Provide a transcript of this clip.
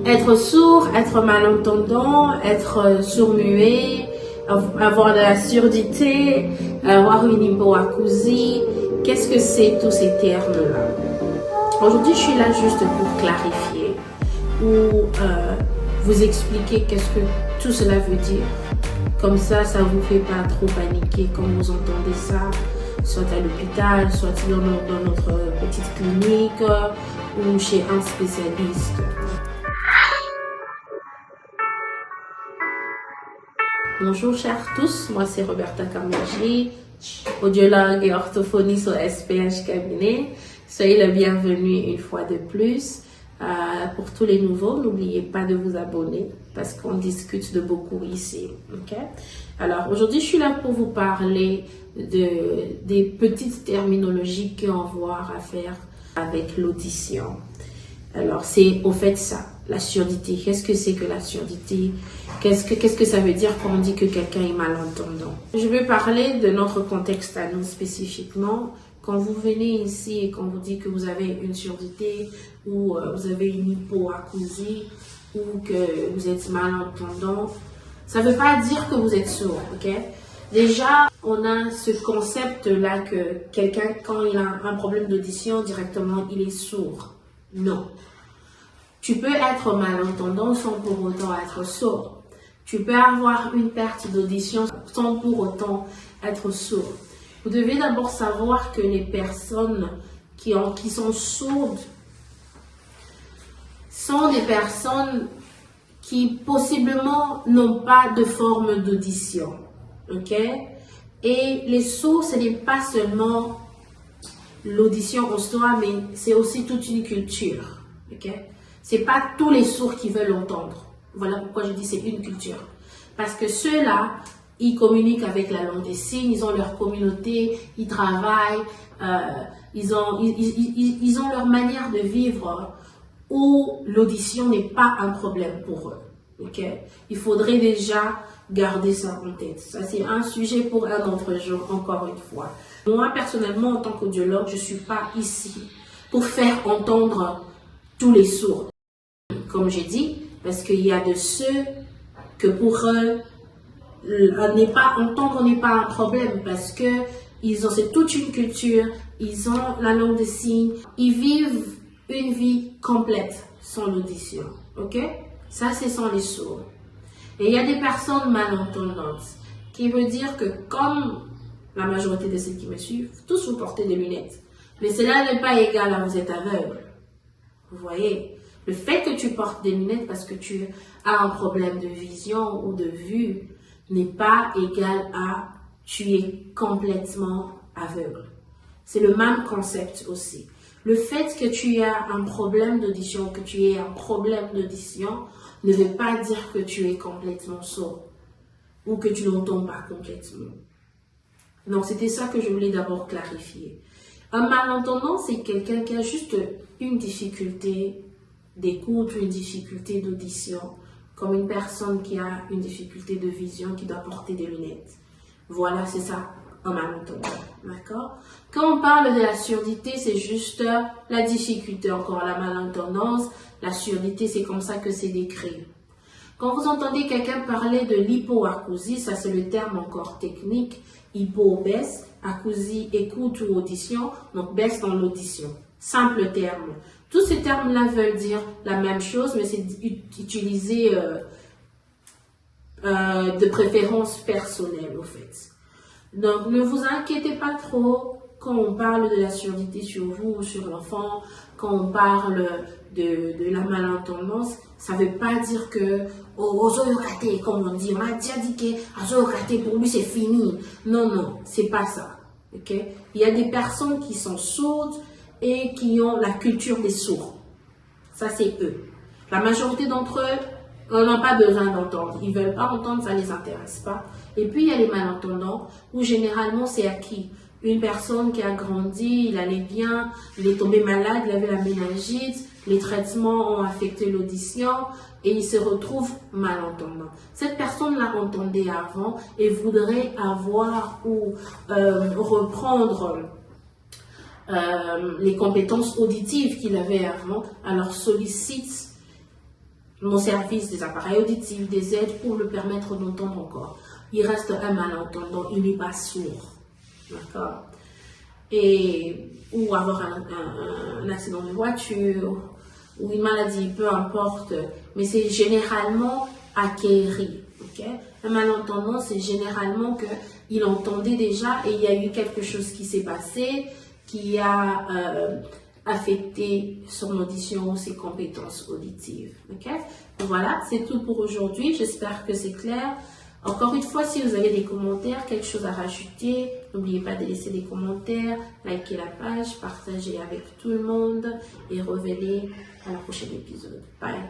Être sourd, être malentendant, être sourd-muet, avoir de la surdité, avoir une hypoacousie, qu'est-ce que c'est tous ces termes-là? Aujourd'hui, je suis là juste pour clarifier ou vous expliquer qu'est-ce que tout cela veut dire. Comme ça ne vous fait pas trop paniquer quand vous entendez ça, soit à l'hôpital, soit dans notre petite clinique ou chez un spécialiste. Bonjour chers tous, moi c'est Roberta Kamoji, audiologue et orthophoniste au SPH Cabinet. Soyez le bienvenu une fois de plus. Pour tous les nouveaux, n'oubliez pas de vous abonner parce qu'on discute de beaucoup ici. Okay? Alors aujourd'hui, je suis là pour vous parler des petites terminologies qui ont à voir à faire avec l'audition. Alors c'est au fait ça, la surdité. Qu'est-ce que c'est que la surdité? Qu'est-ce que ça veut dire quand on dit que quelqu'un est malentendant? Je vais parler de notre contexte à nous spécifiquement. Quand vous venez ici et qu'on vous dit que vous avez une surdité ou vous avez une hypoacousie ou que vous êtes malentendant, ça ne veut pas dire que vous êtes sourd, ok? Déjà, on a ce concept-là que quelqu'un, quand il a un problème d'audition, directement, il est sourd. Non. Tu peux être malentendant sans pour autant être sourd. Tu peux avoir une perte d'audition sans pour autant être sourd. Vous devez d'abord savoir que les personnes qui sont sourdes sont des personnes qui possiblement n'ont pas de forme d'audition. Ok? Et les sourds, ce n'est pas seulement l'audition en soi, mais c'est aussi toute une culture. Ok? C'est pas tous les sourds qui veulent entendre. Voilà pourquoi je dis c'est une culture. Parce que ceux-là, ils communiquent avec la langue des signes, ils ont leur communauté, ils travaillent, ils ont leur manière de vivre où l'audition n'est pas un problème pour eux. Okay? Il faudrait déjà garder ça en tête. Ça, c'est un sujet pour un autre jour, encore une fois. Moi, personnellement, en tant qu'audiologue, je ne suis pas ici pour faire entendre tous les sourds. Comme j'ai dit, parce qu'il y a de ceux que pour eux, entendre n'est pas un problème parce que c'est toute une culture, ils ont la langue des signes, ils vivent une vie complète sans l'audition. Ok? Ça, c'est sans les sourds. Et il y a des personnes malentendantes, qui veut dire que comme la majorité de ceux qui me suivent, tous vous portez des lunettes. Mais cela n'est pas égal à vous êtes aveugle. Vous voyez? Le fait que tu portes des lunettes parce que tu as un problème de vision ou de vue n'est pas égal à tu es complètement aveugle. C'est le même concept aussi. Le fait que tu as un problème d'audition, que tu aies un problème d'audition, ne veut pas dire que tu es complètement sourd ou que tu n'entends pas complètement. Donc, c'était ça que je voulais d'abord clarifier. Un malentendant, c'est quelqu'un qui a juste une difficulté d'écoute, une difficulté d'audition, comme une personne qui a une difficulté de vision, qui doit porter des lunettes. Voilà, c'est ça, un malentendant. D'accord? Quand on parle de la surdité, c'est juste la difficulté, encore la malentendance. La surdité, c'est comme ça que c'est décrit. Quand vous entendez quelqu'un parler de l'hypoacousie, ça c'est le terme encore technique, hypo, baisse, acousie, écoute ou audition, donc baisse dans l'audition. Simple terme. Tous ces termes-là veulent dire la même chose, mais c'est utilisé de préférence personnelle, au fait. Donc, ne vous inquiétez pas trop quand on parle de la surdité sur vous ou sur l'enfant, quand on parle de la malentendance, ça ne veut pas dire que comme on dit, on a déjà dit que pour lui c'est fini. Non, non, c'est pas ça. Okay? Il y a des personnes qui sont sourdes et qui ont la culture des sourds. Ça, c'est eux. La majorité d'entre eux, on n'a pas besoin d'entendre. Ils ne veulent pas entendre, ça ne les intéresse pas. Et puis, il y a les malentendants, où généralement, c'est acquis. Une personne qui a grandi, il allait bien, il est tombé malade, il avait la méningite, les traitements ont affecté l'audition et il se retrouve malentendant. Cette personne l'a entendu avant et voudrait avoir ou reprendre les compétences auditives qu'il avait avant, alors sollicite mon service des appareils auditifs, des aides pour le permettre d'entendre encore. Il reste un malentendant, il n'est pas sourd. D'accord? Ou avoir un accident de voiture, ou une maladie, peu importe, mais c'est généralement acquéri. Okay? Un malentendant, c'est généralement qu'il entendait déjà et il y a eu quelque chose qui s'est passé, qui a affecté son audition ou ses compétences auditives. Okay? Voilà, c'est tout pour aujourd'hui. J'espère que c'est clair. Encore une fois, si vous avez des commentaires, quelque chose à rajouter, n'oubliez pas de laisser des commentaires, likez la page, partagez avec tout le monde et revenez à la prochaine épisode. Bye!